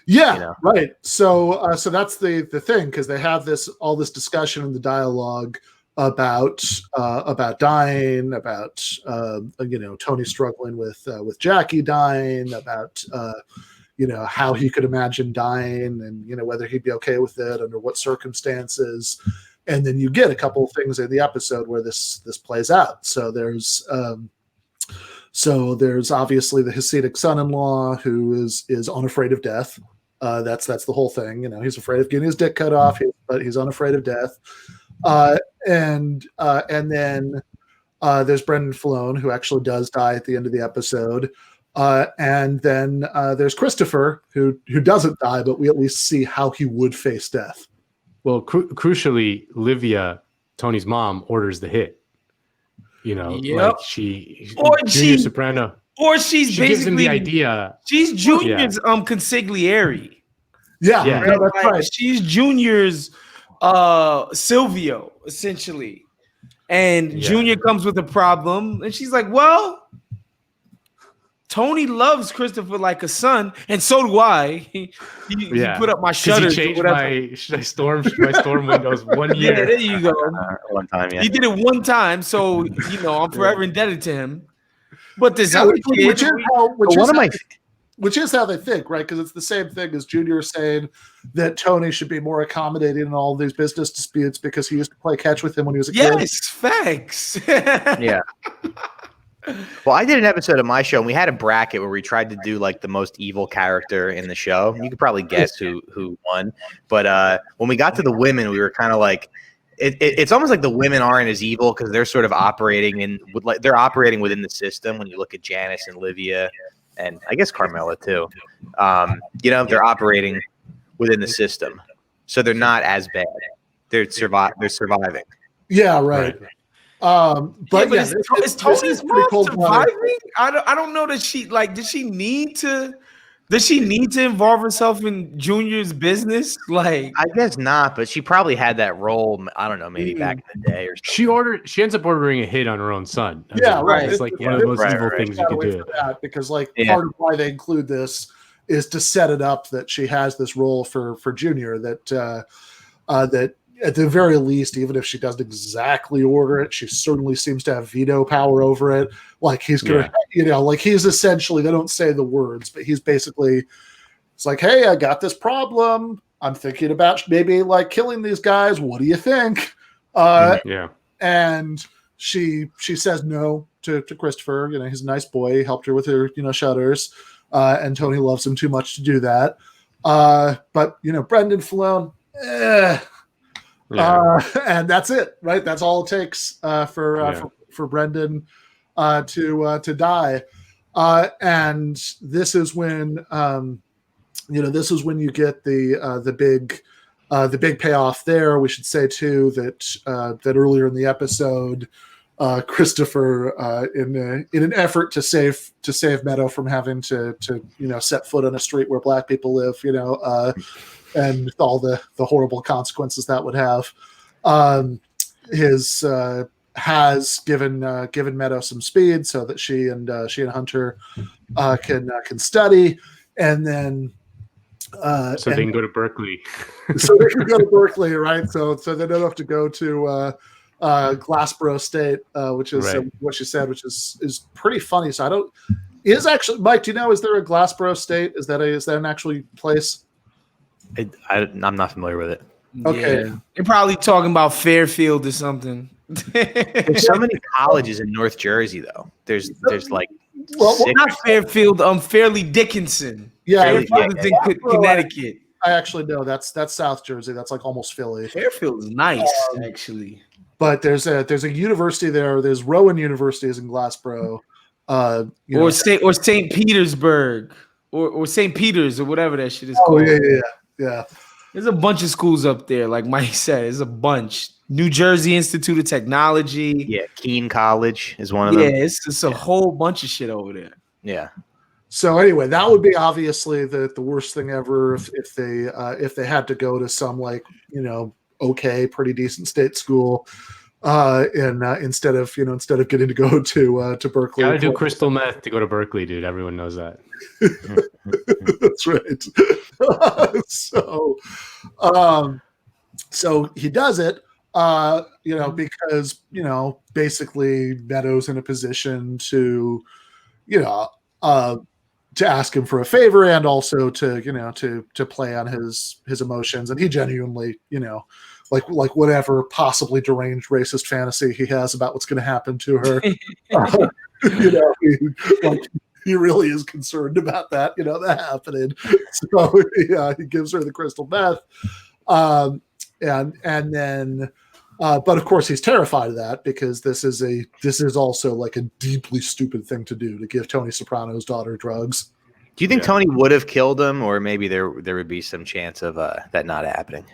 yeah, right. So that's the thing, because they have all this discussion in the dialogue about dying, about Tony struggling with Jackie dying, about how he could imagine dying, and whether he'd be okay with it, under what circumstances. And then you get a couple of things in the episode where this plays out. So there's obviously the Hasidic son-in-law who is unafraid of death. That's the whole thing. He's afraid of getting his dick cut off, but he's unafraid of death. And then there's Brendan Filone, who actually does die at the end of the episode. And then there's Christopher, who doesn't die, but we at least see how he would face death. Well, crucially, Livia, Tony's mom, orders the hit. Like Junior Soprano, or she gives him the idea. She's Junior's consigliere. Yeah, Right? that's right. She's Junior's Silvio, essentially. And Junior comes with a problem, and she's like, well, Tony loves Christopher like a son, and so do I. He put up my shutters. He changed my storm windows 1 year. Yeah, there you go. One time, yeah. He did it one time, so I'm forever indebted to him. But this other kid, which is how they think, right? Because it's the same thing as Junior saying that Tony should be more accommodating in all these business disputes because he used to play catch with him when he was a kid. Yes, facts. Yeah. Well, I did an episode of my show, and we had a bracket where we tried to do like the most evil character in the show. You could probably guess who won, but when we got to the women, we were kind of like, it's almost like the women aren't as evil because they're sort of operating they're operating within the system. When you look at Janice and Livia, and I guess Carmela too, they're operating within the system, so they're not as bad. They're surviving. Yeah, right. But is Tony's mom surviving? I don't know that she does she need to involve herself in Junior's business? Like, I guess not, but she probably had that role. I don't know, maybe back in the day or something. She ends up ordering a hit on her own son. Right. It's like one of the most evil things you could do. Because part of why they include this is to set it up that she has this role for Junior that at the very least, even if she doesn't exactly order it, she certainly seems to have veto power over it. Like he's gonna, he's essentially, they don't say the words, but he's basically, it's like, hey, I got this problem. I'm thinking about maybe like killing these guys. What do you think? And she says no to Christopher. He's a nice boy. He helped her with her, shutters. And Tony loves him too much to do that. But Brendan Filone, and that's it, right? That's all it takes for Brendan to die. And this is when you get the big payoff there. We should say too that earlier in the episode, Christopher, in an effort to save Meadow from having to set foot on a street where black people live, and all the horrible consequences that would have, has given Meadow some speed so that she and Hunter can study, and then they can go to Berkeley. So they can go to Berkeley, right? So they don't have to go to Glassboro State, which is what she said, which is pretty funny. So Mike, do you know, is there a Glassboro State? Is that an actual place? I'm not familiar with it. Okay. Yeah. You're probably talking about Fairfield or something. There's so many colleges in North Jersey, though. There's like not Fairfield, Fairleigh Dickinson. Yeah, Fairfield is in Connecticut. I actually know that's South Jersey. That's like almost Philly. Fairfield is nice, actually. But there's a university there. There's Rowan University is in Glassboro. Or St. Petersburg. Or St. Peter's or whatever that shit is called. Oh, Yeah. There's a bunch of schools up there, like Mike said. There's a bunch. New Jersey Institute of Technology. Yeah, Keene College is one of Yeah, them. it's a whole bunch of shit over there. Yeah. So anyway, that would be obviously the worst thing ever if they had to go to some like okay, pretty decent state school, and instead of getting to go to Berkeley. Gotta do crystal meth to go to Berkeley, dude. Everyone knows that. That's right. So he does it, because basically Meadow's in a position to, to ask him for a favor and also to play on his emotions, and he genuinely, like whatever possibly deranged racist fantasy he has about what's going to happen to her, he really is concerned about that, that happening. So he gives her the crystal meth, and then. But of course, he's terrified of that because this is also like a deeply stupid thing to do, to give Tony Soprano's daughter drugs. Do you think Tony would have killed him, or maybe there would be some chance of that not happening?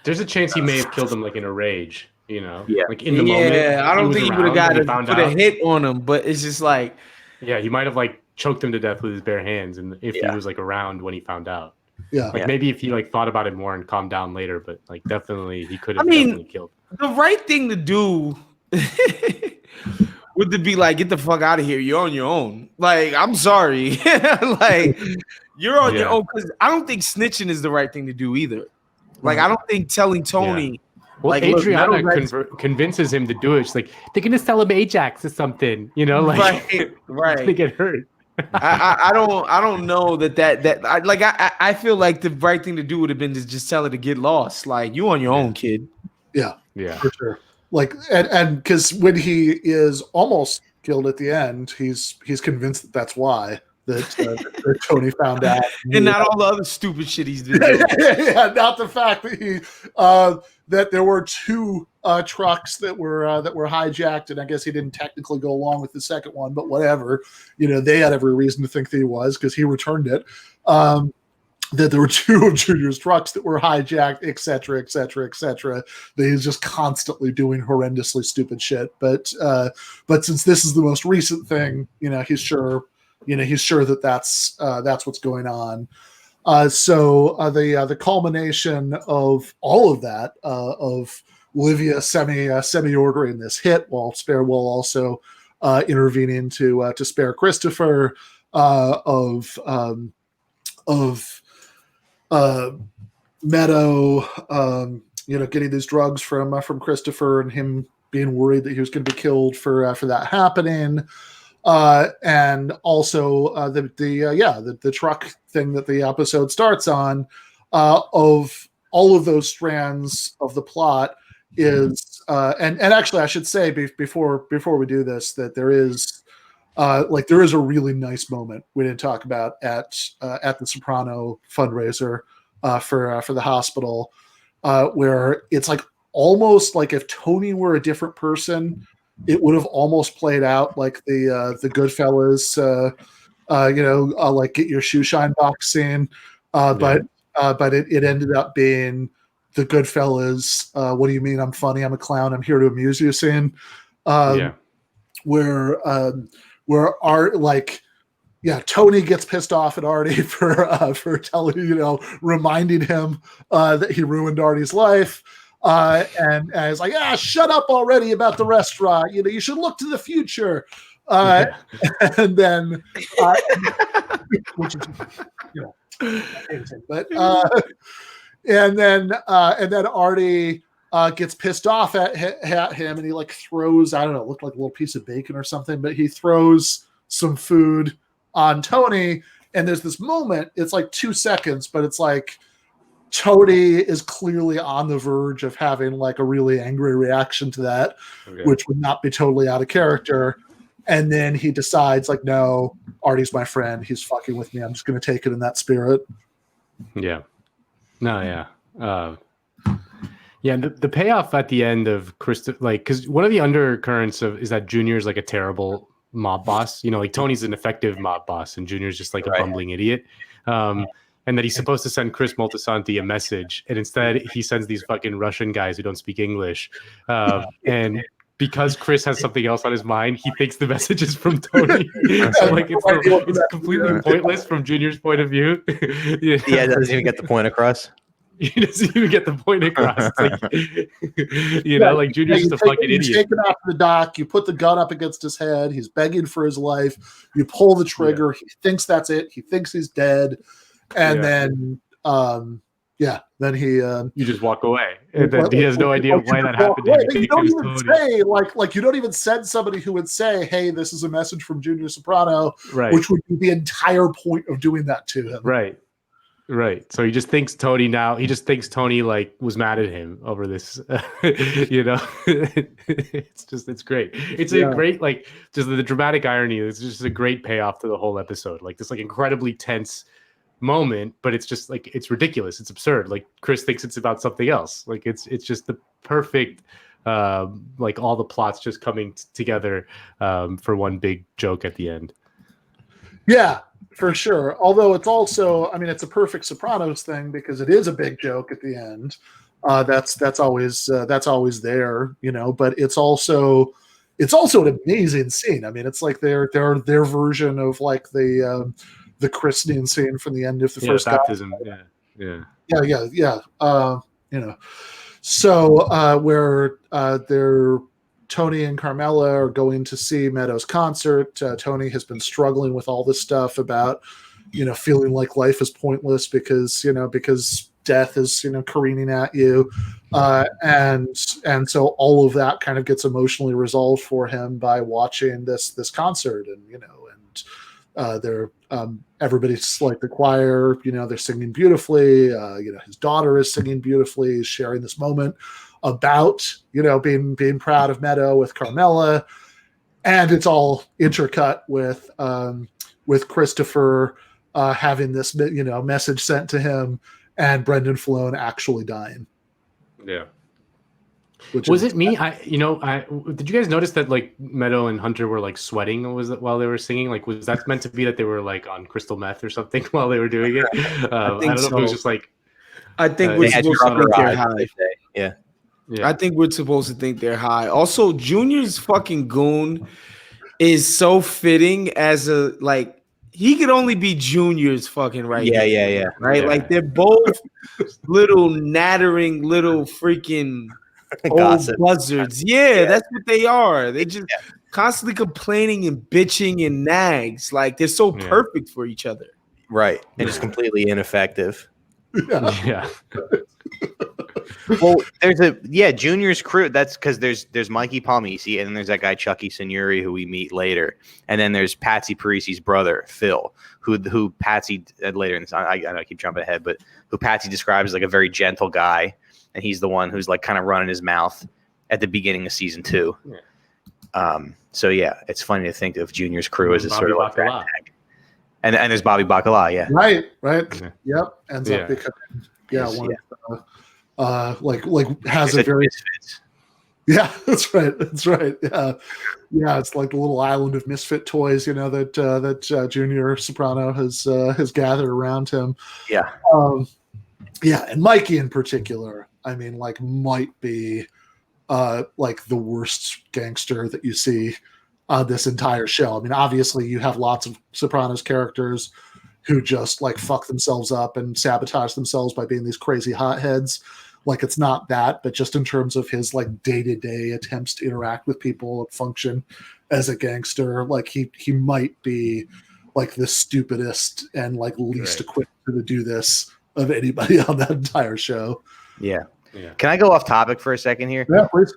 There's a chance he may have killed him like in a rage, like in the moment. Yeah, I don't think he would have put a hit on him, but it's just like, yeah, he might have like choked him to death with his bare hands, and if he was like around when he found out. Yeah, maybe if he like thought about it more and calmed down later, but like definitely he could have definitely killed. The right thing to do would to be like, get the fuck out of here. You're on your own. Like, I'm sorry. Like, you're on your own, because I don't think snitching is the right thing to do either. Like, I don't think telling Tony. Yeah. Well, like, Adriana convinces him to do it. She's like, they're gonna sell him Ajax or something, like right. They get hurt. I don't know I feel like the right thing to do would have been to just tell her to get lost. Like, you on your own, kid. Yeah, for sure. Like, and because when he is almost killed at the end, he's convinced that's why that Tony found out, and not all the other stupid shit he's been doing. Yeah, not the fact that that there were two trucks that were hijacked, and I guess he didn't technically go along with the second one, but whatever. They had every reason to think that he was, because he returned it. That there were two of Junior's trucks that were hijacked, et cetera, et cetera, et cetera. That he's just constantly doing horrendously stupid shit. But since this is the most recent thing, he's sure that that's what's going on. So the culmination of all of that, of Olivia semi ordering this hit, while Spare will also intervening to spare Christopher, of Meadow, getting these drugs from Christopher, and him being worried that he was going to be killed for that happening. And also the truck thing that the episode starts on, of all of those strands of the plot is, and actually I should say before we do this, that there is a really nice moment we didn't talk about at the Soprano fundraiser for the hospital, where it's like almost like if Tony were a different person, it would have almost played out like the Goodfellas, like get your shoe shine box scene, but it ended up being the Goodfellas. What do you mean? I'm funny. I'm a clown. I'm here to amuse you scene. Where Art, Tony gets pissed off at Artie for telling, reminding him that he ruined Artie's life. And he's like, shut up already about the restaurant. You should look to the future. And then, which is, but and then Artie gets pissed off at him, and he like throws, I don't know, it looked like a little piece of bacon or something, but he throws some food on Tony, and there's this moment. It's like 2 seconds, but it's like Tony is clearly on the verge of having like a really angry reaction to that, which would not be totally out of character. And then he decides, like, no, Artie's my friend. He's fucking with me. I'm just going to take it in that spirit. Yeah. No, yeah. Yeah, the payoff at the end of Christopher, like, because one of the undercurrents is that Junior's like a terrible mob boss. Like Tony's an effective mob boss, and Junior's just like a bumbling idiot. and that he's supposed to send Chris Moltisanti a message, and instead he sends these fucking Russian guys who don't speak English, and because Chris has something else on his mind, he thinks the message is from Tony. So like it's completely pointless from Junior's point of view. Yeah, it doesn't even get the point across. He doesn't even get the point across. It's like, like Junior's just a fucking idiot. You take him out to the dock, you put the gun up against his head, he's begging for his life, you pull the trigger, he thinks that's it, he thinks he's dead, and then then he you just walk away, and then he has no idea why that happened. You don't even say like you don't even send somebody who would say, "Hey, this is a message from Junior Soprano," which would be the entire point of doing that to him. Right. So he just thinks Tony like was mad at him over this. It's great. It's a great, like, just the dramatic irony. It's just a great payoff to the whole episode. Like this like incredibly tense moment, but it's just like it's ridiculous. It's absurd. Like Chris thinks it's about something else. Like it's just the perfect like all the plots just coming together for one big joke at the end. Yeah. For sure. Although it's also, I mean, it's a perfect Sopranos thing because it is a big joke at the end. That's always there, But it's also an amazing scene. I mean, it's like their version of like the christening scene from the end of the first baptism. Yeah. So where they're Tony and Carmela are going to see Meadow's concert. Tony has been struggling with all this stuff about, feeling like life is pointless because death is, careening at you. And so all of that kind of gets emotionally resolved for him by watching this concert and they're everybody's like the choir, they're singing beautifully. His daughter is singing beautifully, sharing this moment about being proud of Meadow with Carmela, and it's all intercut with Christopher having this message sent to him and Brendan Flone actually dying. Yeah. Was it me? Did you guys notice that like Meadow and Hunter were like sweating while they were singing? Like, was that meant to be that they were like on crystal meth or something while they were doing it? I don't know if it was just like. I think we're supposed to think they're high. Yeah. I think we're supposed to think they're high. Also, Junior's fucking goon is so fitting as a like he could only be Junior's fucking right. Yeah. Right? Yeah. Like they're both little nattering little freaking gossip buzzards. Yeah, that's what they are. They're just constantly complaining and bitching and nags. Like they're so perfect for each other. Right. And just completely ineffective. Yeah. Well, Junior's crew. That's because there's Mikey Palmisi, and then there's that guy Chucky Signori who we meet later, and then there's Patsy Parisi's brother Phil, who Patsy later in this. I keep jumping ahead, but who Patsy describes as like a very gentle guy, and he's the one who's like kind of running his mouth at the beginning of season 2. Yeah. So yeah, it's funny to think of Junior's crew as a sort of like that. And there's Bobby Bacala, yeah. Right. Yep. Ends up becoming one of has a very misfits. Yeah, that's right. Yeah. It's like the little island of misfit toys, that Junior Soprano has gathered around him. Yeah. And Mikey in particular, I mean, like might be like the worst gangster that you see on this entire show. I mean, obviously you have lots of Sopranos characters who just like fuck themselves up and sabotage themselves by being these crazy hotheads. Like it's not that, but just in terms of his like day-to-day attempts to interact with people and function as a gangster, like he might be like the stupidest and like least equipped to do this of anybody on that entire show. Yeah. Can I go off topic for a second here? Yeah, please.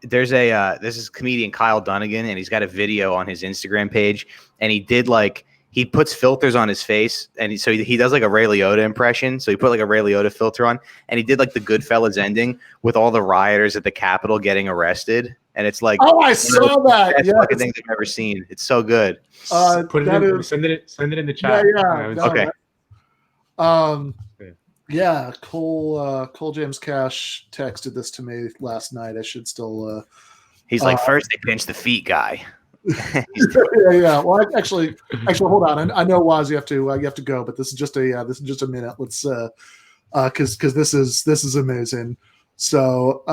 There's this is comedian Kyle Dunnigan, and he's got a video on his Instagram page, and he puts filters on his face, and he does like a Ray Liotta impression. So he put like a Ray Liotta filter on, and he did like the Goodfellas ending with all the rioters at the Capitol getting arrested, and it's like, oh, I saw that. Best fucking thing I've ever seen. It's so good. Send it in the chat. Yeah. Cole James Cash texted this to me last night. I should still. He's like, first they pinch the feet guy. yeah. Well, actually, hold on. I know, Waz, you have to go, but this is just a minute. Let's because this is amazing. So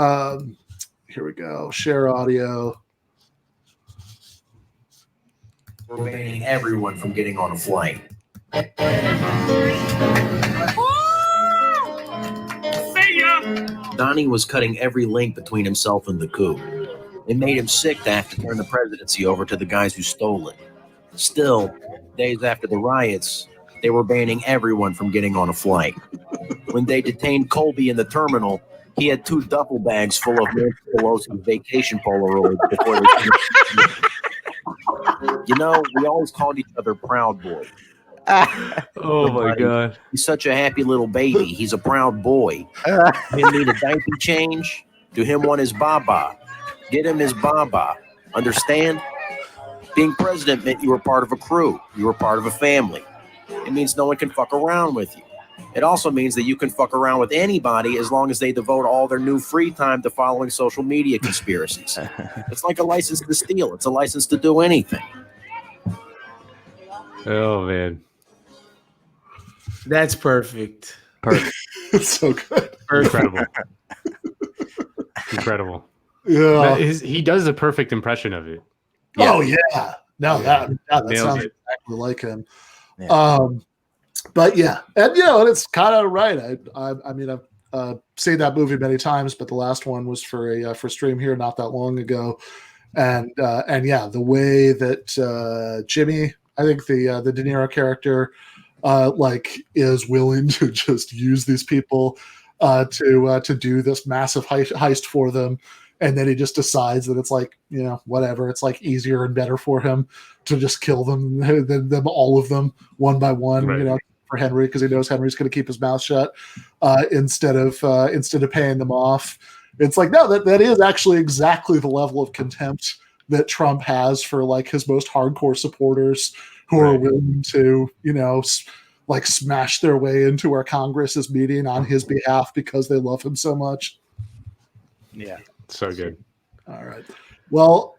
here we go. Share audio. We're banning everyone from getting on a flight. Donnie was cutting every link between himself and the coup. It made him sick to have to turn the presidency over to the guys who stole it. Still, days after the riots, they were banning everyone from getting on a flight. When they detained Colby in the terminal, he had 2 duffel bags full of Nancy Pelosi's vacation Polaroids before they You know, we always called each other Proud Boy. Oh my God. He's such a happy little baby. He's a proud boy. Him need a diaper change. Do him want his baba. Get him his baba. Understand? Being president meant you were part of a crew. You were part of a family. It means no one can fuck around with you. It also means that you can fuck around with anybody as long as they devote all their new free time to following social media conspiracies. It's like a license to steal. It's a license to do anything. Oh man. That's perfect. It's so good. Incredible. Incredible. Yeah. He does a perfect impression of it. Oh yeah. No, that Nails sounds it. exactly like him. Yeah. But yeah, and and it's kind of right. I mean, I've seen that movie many times, but the last one was for stream here not that long ago, and yeah, the way that Jimmy, I think the De Niro character, is willing to just use these people to do this massive heist for them. And then he just decides that it's like, whatever. It's like easier and better for him to just kill them than all of them one by one, Right. For Henry, because he knows Henry's going to keep his mouth shut instead of paying them off. It's like, no, that is actually exactly the level of contempt that Trump has for his most hardcore supporters who are willing to, smash their way into where Congress is meeting on his behalf because they love him so much. Yeah. So good. All right. Well,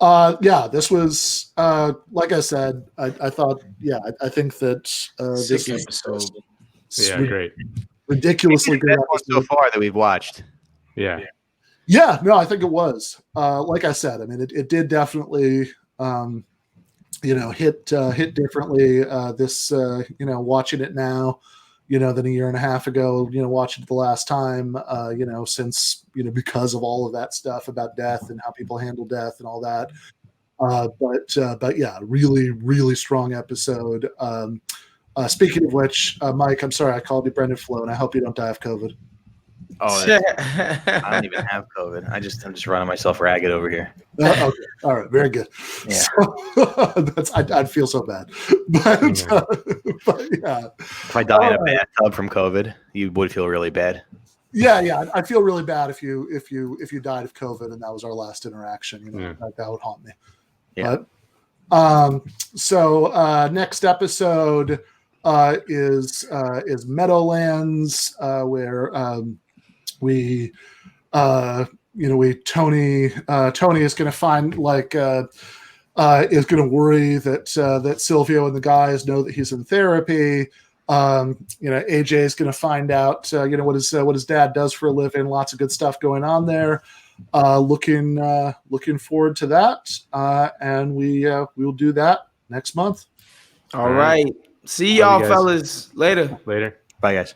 this was, like I said, I thought, I think that Sick this is episode. Yeah, great. ridiculously Maybe good the best one so far that we've watched. Yeah. Yeah, no, I think it was. Like I said, I mean, it did definitely, hit differently. Watching it now, than a year and a half ago, watching it the last time, since, because of all of that stuff about death and how people handle death and all that. But yeah, really, really strong episode. Speaking of which, Mike, I'm sorry I called you Brendan Flo, and I hope you don't die of COVID. Oh, I don't even have COVID. I'm just running myself ragged over here. Okay. All right. Very good. Yeah. So, I'd feel so bad, but yeah. If I die in a bathtub from COVID, you would feel really bad. Yeah. I'd feel really bad if you died of COVID and that was our last interaction. That would haunt me. Yeah. But, so next episode is Meadowlands, where we Tony is going to find is going to worry that Silvio and the guys know that he's in therapy. AJ is going to find out what his dad does for a living. Lots of good stuff going on there. Looking forward to that, and we will do that next month. All right. See y'all, fellas. Later. Later. Bye, guys.